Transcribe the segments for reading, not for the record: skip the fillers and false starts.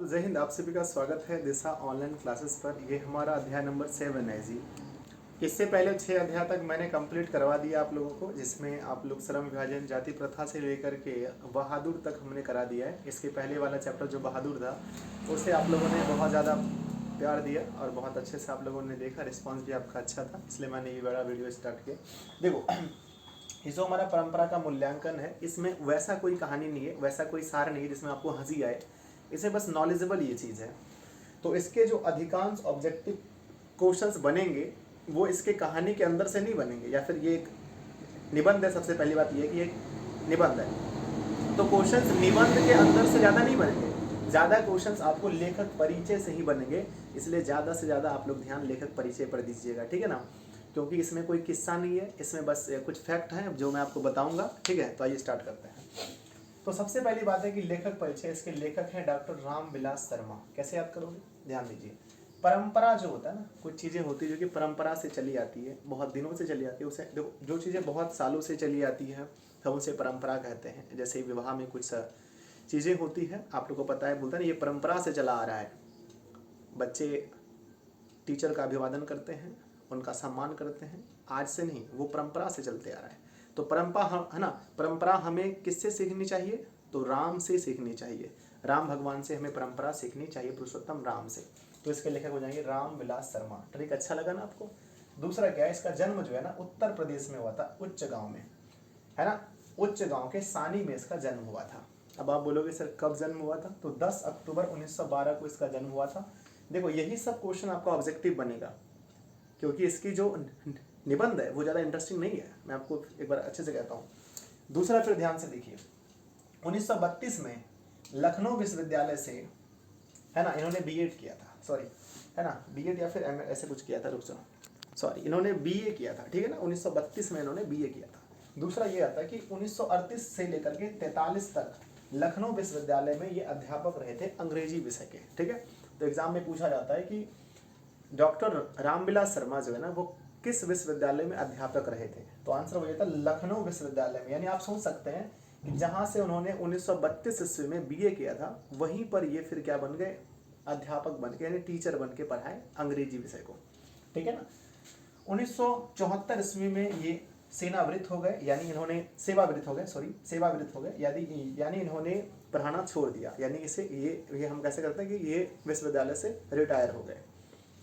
जय हिंद। आप सभी का स्वागत है दिशा ऑनलाइन क्लासेस पर। ये हमारा अध्याय नंबर 7 है जी। इससे पहले 6 अध्याय तक मैंने कंप्लीट करवा दिया आप लोगों को, जिसमें आप लोग श्रम विभाजन, जाति प्रथा से लेकर के बहादुर तक हमने करा दिया है। इसके पहले वाला चैप्टर जो बहादुर था उसे आप लोगों ने बहुत ज़्यादा प्यार दिया और बहुत अच्छे से आप लोगों ने देखा, रिस्पॉन्स भी आपका अच्छा था, इसलिए मैंने ये बड़ा वीडियो स्टार्ट किया। देखो, ये जो हमारा परंपरा का मूल्यांकन है, इसमें वैसा कोई कहानी नहीं है, वैसा कोई सार नहीं है जिसमें आपको हंसी आए। इसे बस नॉलेजेबल ये चीज़ है। तो इसके जो अधिकांश ऑब्जेक्टिव क्वेश्चंस बनेंगे वो इसके कहानी के अंदर से नहीं बनेंगे, या फिर ये एक निबंध है। सबसे पहली बात ये है कि एक निबंध है, तो क्वेश्चंस निबंध के अंदर से ज़्यादा नहीं बनेंगे, ज़्यादा क्वेश्चंस आपको लेखक परिचय से ही बनेंगे। इसलिए ज़्यादा से ज़्यादा आप लोग ध्यान लेखक परिचय पर दीजिएगा, ठीक है ना, क्योंकि इसमें कोई किस्सा नहीं है, इसमें बस कुछ फैक्ट हैं जो मैं आपको बताऊंगा। ठीक है, तो आइए स्टार्ट करते हैं। तो सबसे पहली बात है कि लेखक परिचय। इसके लेखक हैं डॉक्टर रामविलास शर्मा। कैसे याद करोगे, ध्यान दीजिए। परंपरा जो होता है ना, कुछ चीज़ें होती है जो कि परंपरा से चली आती है, बहुत दिनों से चली आती है। उसे देखो, जो चीज़ें बहुत सालों से चली आती है हम उसे परंपरा कहते हैं। जैसे विवाह में कुछ चीज़ें होती है, आप लोग को पता है, बोलते हैं ना, ये परंपरा से चला आ रहा है। बच्चे टीचर का अभिवादन करते हैं, उनका सम्मान करते हैं, आज से नहीं, वो परंपरा से चलते आ रहा है। तो परंपरा है ना, परंपरा हमें किससे सीखनी चाहिए? तो राम से सीखनी चाहिए। राम भगवान से हमें परंपरा सीखनी चाहिए, पुरुषोत्तम राम से। तो इसके लेखक हो जाएंगे रामविलास शर्मा। ठीक, अच्छा लगा ना आपको। दूसरा क्या है, इसका जन्म जो है ना उत्तर प्रदेश में हुआ था, उच्च गांव में, है ना, उच्च गांव के सानी में इसका जन्म हुआ था। अब आप बोलोगे सर कब जन्म हुआ था? तो 10 अक्टूबर 1912 को इसका जन्म हुआ था। देखो, यही सब क्वेश्चन आपका ऑब्जेक्टिव बनेगा, क्योंकि इसकी जो निबंध है वो ज़्यादा इंटरेस्टिंग नहीं है। मैं आपको एक बार अच्छे से कहता हूँ। दूसरा फिर ध्यान से देखिए, 1932 में लखनऊ विश्वविद्यालय से, है ना, इन्होंने बीएड किया था, सॉरी, है ना, बीएड या फिर एमए ऐसे कुछ किया था, रुक जाओ, सॉरी, इन्होंने बीए किया था, ठीक है ना, 1932 में इन्होंने बीए किया था। दूसरा ये आता है कि 1938 से लेकर के 43 तक लखनऊ विश्वविद्यालय में ये अध्यापक रहे थे अंग्रेजी विषय के। ठीक है, तो एग्जाम में पूछा जाता है कि डॉक्टर रामविलास शर्मा जो है ना वो किस विश्वविद्यालय में अध्यापक रहे थे? तो आंसर हो जाता है लखनऊ विश्वविद्यालय में। यानी आप सोच सकते हैं कि जहां से उन्होंने 1932 ईस्वी में बीए किया था, वहीं पर ये फिर क्या बन गए? अध्यापक बन के, यानी टीचर बन के पढ़ाए अंग्रेजी विषय को। ठीक है ना। 1974 ईस्वी में ये सेनावृत्त हो गए, यानी इन्होंने सेवावृत्त हो गए, सॉरी, सेवावृत्त हो गए, यानी इन्होंने पढ़ाना छोड़ दिया। यानी इसे ये हम कैसे करते हैं कि ये विश्वविद्यालय से रिटायर हो गए।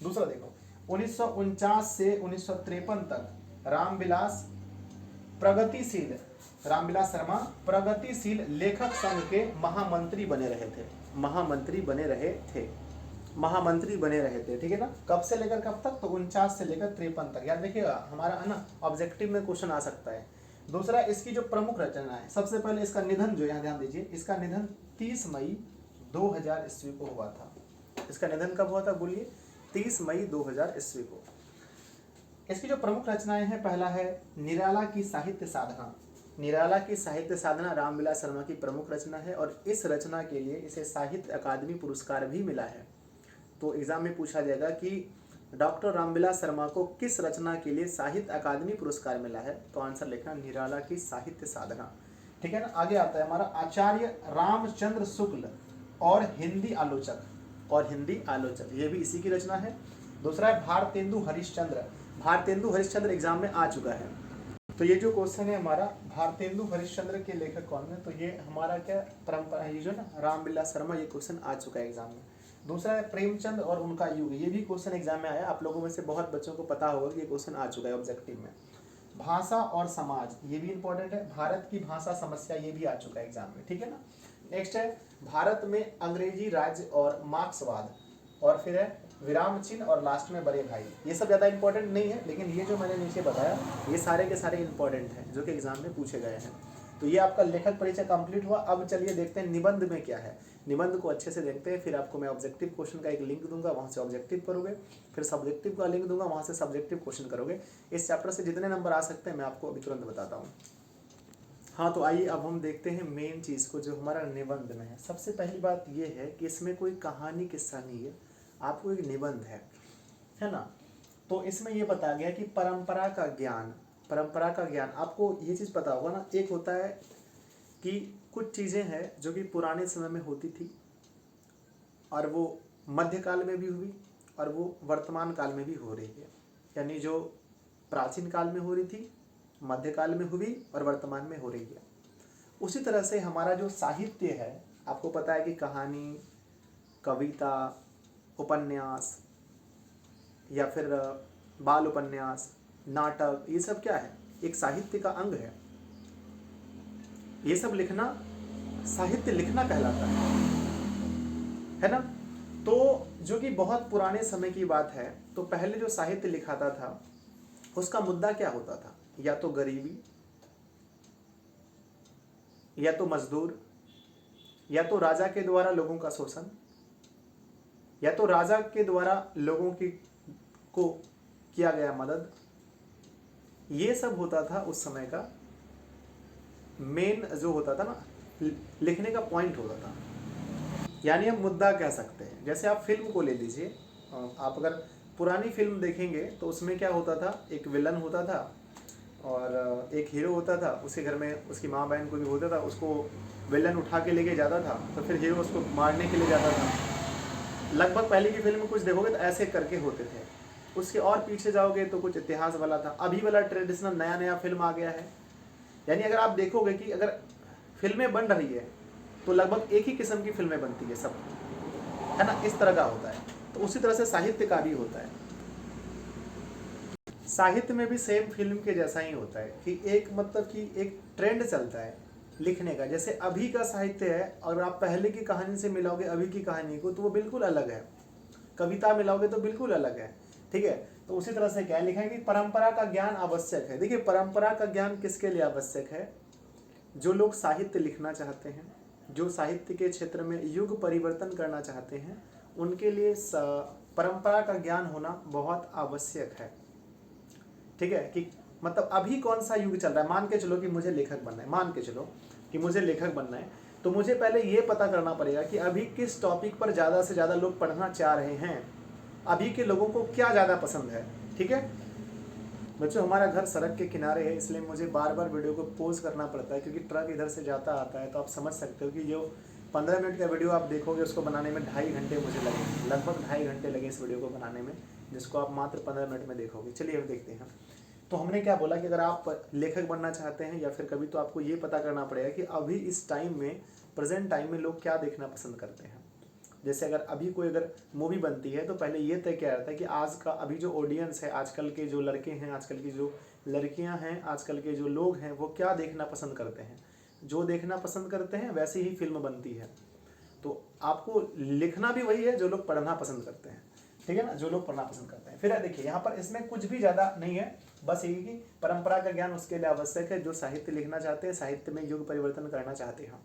दूसरा देखो, 1949 से 1953 तक रामविलास शर्मा प्रगतिशील लेखक संघ के महामंत्री बने रहे थे। महामंत्री बने रहे थे, ठीक है ना। कब से लेकर कब तक? तो 49 से लेकर 53 तक। याद देखिएगा, हमारा है ना ऑब्जेक्टिव में क्वेश्चन आ सकता है। दूसरा, इसकी जो प्रमुख रचना है, सबसे पहले इसका निधन जो, यहाँ ध्यान दीजिए, इसका निधन 30 मई 2000 ईस्वी को हुआ था। इसका निधन कब हुआ था बोलिए? 30 मई 2000 ईस्वी को। इसकी जो प्रमुख रचनाएं हैं, पहला है निराला की साहित्य साधना। निराला की साहित्य साधना रामविलास शर्मा की प्रमुख रचना है, और इस रचना के लिए इसे साहित्य अकादमी पुरस्कार भी मिला है। तो एग्जाम में पूछा जाएगा कि डॉक्टर रामविलास शर्मा को किस रचना के लिए साहित्य अकादमी पुरस्कार मिला है? तो आंसर लिखना निराला की साहित्य साधना। ठीक है ना। आगे आता है हमारा आचार्य रामचंद्र शुक्ल और हिंदी आलोचक, ये भी इसी की रचना है। दूसरा है भारतेंदु हरिश्चंद्र एग्जाम में आ चुका है। तो ये जो क्वेश्चन है हमारा, भारतेंदु हरिश्चंद्र के लेखक कौन है? तो ये हमारा क्या परंपरा है, ये जो ना रामविलास शर्मा, ये क्वेश्चन आ चुका है एग्जाम में। दूसरा है प्रेमचंद और उनका युग, ये भी क्वेश्चन एग्जाम में आया। आप लोगों में से बहुत बच्चों को पता होगा कि ये क्वेश्चन आ चुका है ऑब्जेक्टिव में। भाषा और समाज, ये भी इंपॉर्टेंट है। भारत की भाषा समस्या, ये भी आ चुका है एग्जाम में, ठीक है ना। नेक्स्ट है भारत में अंग्रेजी राज्य और मार्क्सवाद, और फिर है विराम चिन्ह, और लास्ट में बड़े भाई। ये सब ज़्यादा इंपॉर्टेंट नहीं है, लेकिन ये जो मैंने नीचे बताया ये सारे के सारे इंपॉर्टेंट हैं जो कि एग्जाम में पूछे गए हैं। तो ये आपका लेखक परिचय कंप्लीट हुआ। अब चलिए देखते हैं निबंध में क्या है। निबंध को अच्छे से देखते हैं, फिर आपको मैं ऑब्जेक्टिव क्वेश्चन का एक लिंक दूंगा, वहाँ से ऑब्जेक्टिव करोगे, फिर सब्जेक्टिव का लिंक दूंगा, वहाँ से सब्जेक्टिव क्वेश्चन करोगे। इस चैप्टर से जितने नंबर आ सकते हैं मैं आपको अभी तुरंत बताता हूँ। हाँ, तो आइए अब हम देखते हैं मेन चीज़ को जो हमारा निबंध में है। सबसे पहली बात ये है कि इसमें कोई कहानी किस्सा नहीं है, आपको एक निबंध है ना। तो इसमें ये बताया गया कि परंपरा का ज्ञान, आपको ये चीज़ पता होगा ना। एक होता है कि कुछ चीज़ें हैं जो कि पुराने समय में होती थी और वो मध्यकाल में भी हुई और वो वर्तमान काल में भी हो रही है। यानी जो प्राचीन काल में हो रही थी, मध्यकाल में हुई और वर्तमान में हो रही है। उसी तरह से हमारा जो साहित्य है, आपको पता है कि कहानी, कविता, उपन्यास या फिर बाल उपन्यास, नाटक, ये सब क्या है, एक साहित्य का अंग है। ये सब लिखना साहित्य लिखना कहलाता है ना। तो जो कि बहुत पुराने समय की बात है, तो पहले जो साहित्य लिखाता था उसका मुद्दा क्या होता था, या तो गरीबी, या तो मजदूर, या तो राजा के द्वारा लोगों का शोषण, या तो राजा के द्वारा लोगों की को किया गया मदद। ये सब होता था उस समय का मेन जो होता था ना, लिखने का पॉइंट होता था, यानी हम मुद्दा कह सकते हैं। जैसे आप फिल्म को ले लीजिए, आप अगर पुरानी फिल्म देखेंगे तो उसमें क्या होता था, एक विलन होता था और एक हीरो होता था। उसके घर में उसकी माँ बहन कोई भी होता था, उसको विलन उठा के लेके जाता था, तो फिर हीरो उसको मारने के लिए जाता था। लगभग पहले की फिल्म में कुछ देखोगे तो ऐसे करके होते थे। उसके और पीछे जाओगे तो कुछ इतिहास वाला था। अभी वाला ट्रेडिशनल नया नया फिल्म आ गया है। यानी अगर आप देखोगे कि अगर फिल्में बन रही है तो लगभग एक ही किस्म की फिल्में बनती है सब, है ना, इस तरह का होता है। तो उसी तरह से साहित्य का भी होता है। साहित्य में भी सेम फिल्म के जैसा ही होता है कि एक मतलब कि एक ट्रेंड चलता है लिखने का। जैसे अभी का साहित्य है, अगर आप पहले की कहानी से मिलाओगे अभी की कहानी को तो वो बिल्कुल अलग है। कविता मिलाओगे तो बिल्कुल अलग है, ठीक है। तो उसी तरह से क्या लिखा है कि परंपरा का ज्ञान आवश्यक है। देखिए, परंपरा का ज्ञान किसके लिए आवश्यक है? जो लोग साहित्य लिखना चाहते हैं, जो साहित्य के क्षेत्र में युग परिवर्तन करना चाहते हैं, उनके लिए परंपरा का ज्ञान होना बहुत आवश्यक है, ठीक है। कि मतलब अभी कौन सा युग चल रहा है। मान के चलो कि मुझे लेखक बनना है, मान के चलो कि मुझे लेखक बनना है, तो मुझे पहले ये पता करना पड़ेगा कि अभी किस टॉपिक पर ज़्यादा से ज़्यादा लोग पढ़ना चाह रहे हैं, अभी के लोगों को क्या ज़्यादा पसंद है, ठीक है। बच्चों, हमारा घर सड़क के किनारे है, इसलिए मुझे बार बार वीडियो को पॉज करना पड़ता है क्योंकि ट्रक इधर से जाता आता है। तो आप समझ सकते हो कि जो 15 मिनट का वीडियो आप देखोगे उसको बनाने में 2.5 घंटे मुझे लगे, लगभग 2.5 घंटे लगे इस वीडियो को बनाने में, जिसको आप मात्र 15 मिनट में देखोगे। चलिए अब देखते हैं। तो हमने क्या बोला कि अगर आप लेखक बनना चाहते हैं या फिर कभी, तो आपको ये पता करना पड़ेगा कि अभी इस टाइम में, प्रेजेंट टाइम में लोग क्या देखना पसंद करते हैं। जैसे अगर अभी कोई अगर मूवी बनती है तो पहले ये तय किया जाता है कि आज का अभी जो ऑडियंस है, आजकल के जो लड़के हैं, आजकल की जो लड़कियां हैं, आजकल के जो लोग हैं, वो क्या देखना पसंद करते हैं। जो देखना पसंद करते हैं वैसी ही फिल्म बनती है। तो आपको लिखना भी वही है जो लोग पढ़ना पसंद करते हैं, ठीक है ना, जो लोग पढ़ना पसंद करते हैं। फिर देखिए यहाँ पर इसमें कुछ भी ज़्यादा नहीं है, बस यही कि परंपरा का ज्ञान उसके लिए आवश्यक है जो साहित्य लिखना चाहते हैं, साहित्य में युग परिवर्तन करना चाहते हैं।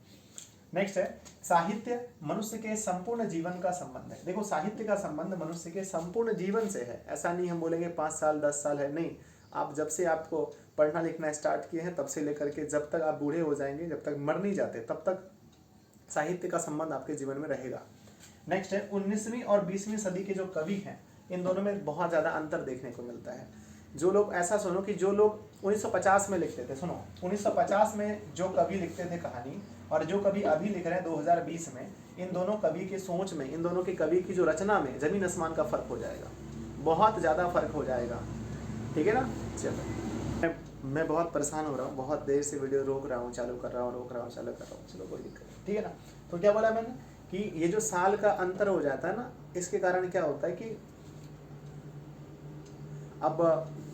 नेक्स्ट है, साहित्य मनुष्य के संपूर्ण जीवन का संबंध है। देखो, साहित्य का संबंध मनुष्य के संपूर्ण जीवन से है। ऐसा नहीं हम बोलेंगे 5 साल 10 साल है, नहीं। आप जब से आपको पढ़ना लिखना स्टार्ट किए हैं तब से लेकर के जब तक आप बूढ़े हो जाएंगे, जब तक मर नहीं जाते, तब तक साहित्य का संबंध आपके जीवन में रहेगा। नेक्स्ट है, 19वीं और 20वीं सदी के जो कवि हैं, इन दोनों में बहुत ज़्यादा अंतर देखने को मिलता है। जो लोग, ऐसा सुनो कि जो लोग 1950 में लिखते थे, सुनो 1950 में जो कवि लिखते थे कहानी, और जो कवि अभी लिख रहे हैं 2020 में, इन दोनों कवि की सोच में, इन दोनों के कवि की जो रचना में जमीन आसमान का फर्क हो जाएगा, बहुत ज़्यादा फर्क हो जाएगा, ठीक है ना। चलो, मैं बहुत परेशान हो रहा हूँ, बहुत देर से वीडियो रोक रहा हूँ, चालू कर रहा हूँ, रोक रहा हूँ, चालू कर रहा हूँ। चलो, कोई दिक्कत नहीं, ठीक है ना। तो क्या बोला मैंने कि ये जो साल का अंतर हो जाता है ना, इसके कारण क्या होता है कि अब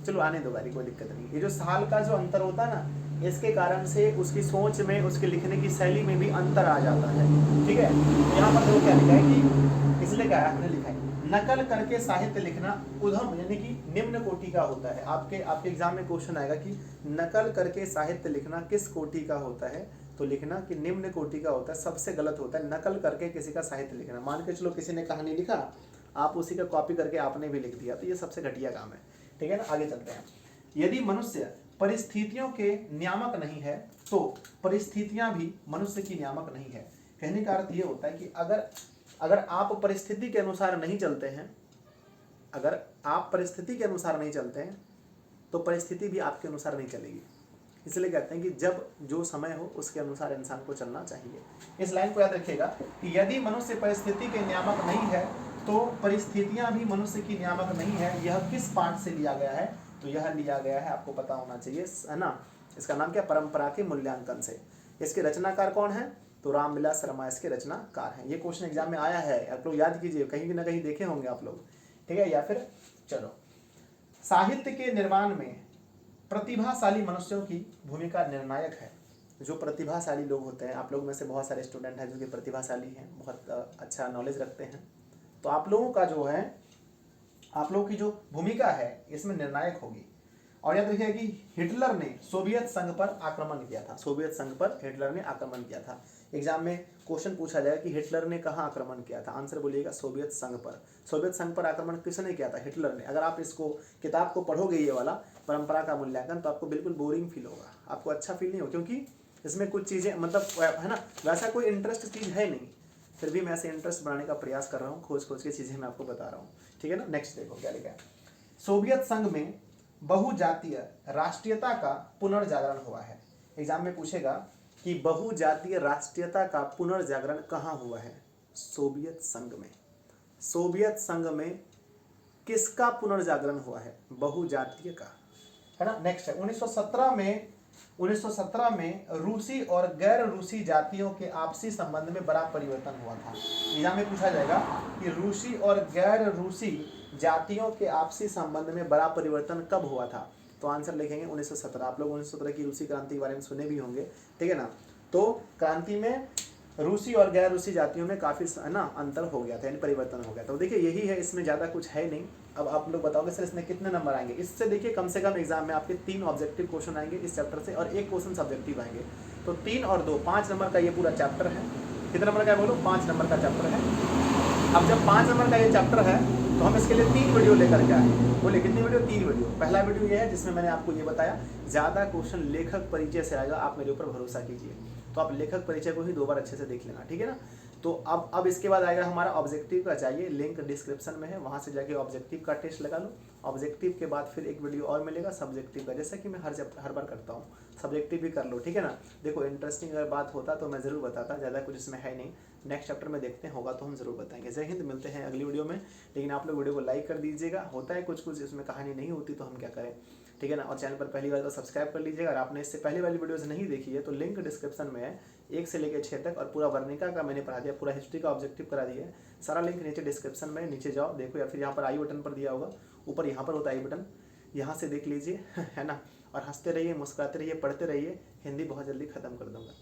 चलो आने दो बारी, कोई दिक्कत नहीं। ये जो साल का जो अंतर होता है ना, इसके कारण से उसकी सोच में, उसके लिखने की शैली में भी अंतर आ जाता है, ठीक है। यहाँ पर देखो क्या लिखा है कि इसलिए क्या हमने लिखा है, नकल करके साहित्य लिखना उधम यानी कि निम्न कोटि का होता है। आपके एग्जाम में क्वेश्चन आएगा कि नकल करके साहित्य लिखना किस कोटि का होता है, तो लिखना कि निम्न कोटि का होता है, सबसे गलत होता है नकल करके किसी का साहित्य लिखना। मान के चलो किसी ने कहानी लिखा, आप उसी का कॉपी करके आपने भी लिख दिया, तो ये सबसे घटिया काम है, ठीक है ना। आगे चलते हैं। यदि मनुष्य परिस्थितियों के नियामक नहीं है तो परिस्थितियां भी मनुष्य की नियामक नहीं है। कहने का अर्थ ये होता है कि अगर आप परिस्थिति के अनुसार नहीं चलते हैं, अगर आप परिस्थिति के अनुसार नहीं चलते हैं तो परिस्थिति भी आपके अनुसार नहीं चलेगी। इसलिए कहते हैं कि जब जो समय हो उसके अनुसार इंसान को चलना चाहिए। इस लाइन को याद रखिएगा कि यदि मनुष्य परिस्थिति के नियामक नहीं है तो परिस्थितियां भी मनुष्य की नियामक नहीं है। यह किस पाठ से लिया गया है? तो यह लिया गया है, आपको पता होना चाहिए, है ना, इसका नाम क्या, परंपरा के मूल्यांकन से। इसके रचनाकार कौन है? तो रामविलास शर्मा इसके रचनाकार हैं। ये क्वेश्चन एग्जाम में आया है, आप लोग याद कीजिए, कहीं ना कहीं देखे होंगे आप लोग, ठीक है। या फिर चलो, साहित्य के निर्माण में प्रतिभाशाली मनुष्यों की भूमिका निर्णायक है। जो प्रतिभाशाली लोग होते हैं, आप लोग में से बहुत सारे स्टूडेंट हैं जो कि प्रतिभाशाली हैं, बहुत अच्छा नॉलेज रखते हैं, तो आप लोगों का जो है, आप लोगों की जो भूमिका है इसमें निर्णायक होगी। और याद रखिए कि हिटलर ने सोवियत संघ पर आक्रमण किया था। सोवियत संघ पर हिटलर ने आक्रमण किया था। एग्जाम में क्वेश्चन पूछा जाएगा कि हिटलर ने कहाँ आक्रमण किया था, आंसर बोलिएगा सोवियत संघ पर। सोवियत संघ पर आक्रमण किसने किया था? हिटलर ने। अगर आप इसको किताब को पढ़ोगे ये वाला परंपरा का मूल्यांकन, तो आपको बिल्कुल बोरिंग फील होगा, आपको अच्छा फील नहीं हो, क्योंकि इसमें कुछ चीज़ें मतलब है ना, वैसा कोई इंटरेस्ट चीज़ है नहीं, फिर भी मैं ऐसे इंटरेस्ट बनाने का प्रयास कर रहा हूँ, खोज खोज के चीज़ें मैं आपको बता रहा हूँ, ठीक है ना। नेक्स्ट देखो क्या लिखा है। सोवियत संघ में बहुजातीय राष्ट्रीयता का पुनर्जागरण हुआ है। एग्जाम में पूछेगा कि बहुजातीय राष्ट्रीयता का पुनर्जागरण कहाँ हुआ है? सोवियत संघ में। सोवियत संघ में किसका पुनर्जागरण हुआ है? बहुजातीय का, है ना। नेक्स्ट है 1917 में रूसी और गैर रूसी जातियों के आपसी संबंध में बड़ा परिवर्तन हुआ था। एग्जाम में पूछा जाएगा कि रूसी और गैर रूसी जातियों के आपसी संबंध में बड़ा परिवर्तन कब हुआ था? तो आंसर लिखेंगे 1917। आप लोग 1917 की रूसी क्रांति के बारे में सुने भी होंगे, ठीक है ना। तो क्रांति में रूसी और गैर रूसी जातियों में काफ़ी है ना अंतर हो गया था, यानी परिवर्तन हो गया था। तो देखिए यही है, इसमें ज़्यादा कुछ है नहीं। अब आप लोग बताओगे सर इसमें कितने नंबर आएंगे? इससे देखिए कम से कम एग्जाम में आपके 3 ऑब्जेक्टिव क्वेश्चन आएंगे इस चैप्टर से, और 1 क्वेश्चन सब्जेक्टिव आएंगे। तो 3 और 2 5 नंबर का ये पूरा चैप्टर है। कितने नंबर का है बोलो? 5 नंबर का चैप्टर है। अब जब 5 नंबर का ये चैप्टर है तो हम इसके लिए 3 वीडियो लेकर के आए। बोले कितनी वीडियो? 3 वीडियो। पहला वीडियो ये है जिसमें मैंने आपको ये बताया, ज़्यादा क्वेश्चन लेखक परिचय से आएगा, आप मेरे ऊपर भरोसा कीजिए। तो आप लेखक परिचय को ही 2 बार अच्छे से देख लेना, ठीक है ना। तो अब इसके बाद आएगा हमारा ऑब्जेक्टिव का, चाहिए लिंक डिस्क्रिप्शन में है, वहाँ से जाके ऑब्जेक्टिव का टेस्ट लगा लो। ऑब्जेक्टिव के बाद फिर एक वीडियो और मिलेगा सब्जेक्टिव का, जैसा कि मैं हर बार करता हूँ। सब्जेक्टिव भी कर लो, ठीक है ना। देखो इंटरेस्टिंग अगर बात होता तो मैं ज़रूर बताता, ज़्यादा कुछ इसमें है नहीं। नेक्स्ट चैप्टर में देखते हैं, होगा तो हम ज़रूर बताएंगे। जय हिंद, मिलते हैं अगली वीडियो में। लेकिन आप लोग वीडियो को लाइक कर दीजिएगा, होता है कुछ कुछ इसमें कहानी नहीं होती तो हम क्या करें, ठीक है ना। और चैनल पर पहली बार तो सब्सक्राइब कर लीजिएगा। अगर आपने इससे पहले वाली वीडियोस नहीं देखी है तो लिंक डिस्क्रिप्शन में है, 1 से लेकर 6 तक, और पूरा वर्णिका का मैंने पढ़ा दिया, पूरा हिस्ट्री का ऑब्जेक्टिव करा दिया है। सारा लिंक नीचे डिस्क्रिप्शन में, नीचे जाओ देखो, या फिर यहाँ पर आई बटन पर दिया होगा, ऊपर यहाँ पर होता है आई बटन, यहाँ से देख लीजिए, है ना। और हंसते रहिए, मुस्कुराते रहिए, पढ़ते रहिए, हिंदी बहुत जल्दी खत्म कर दूंगा।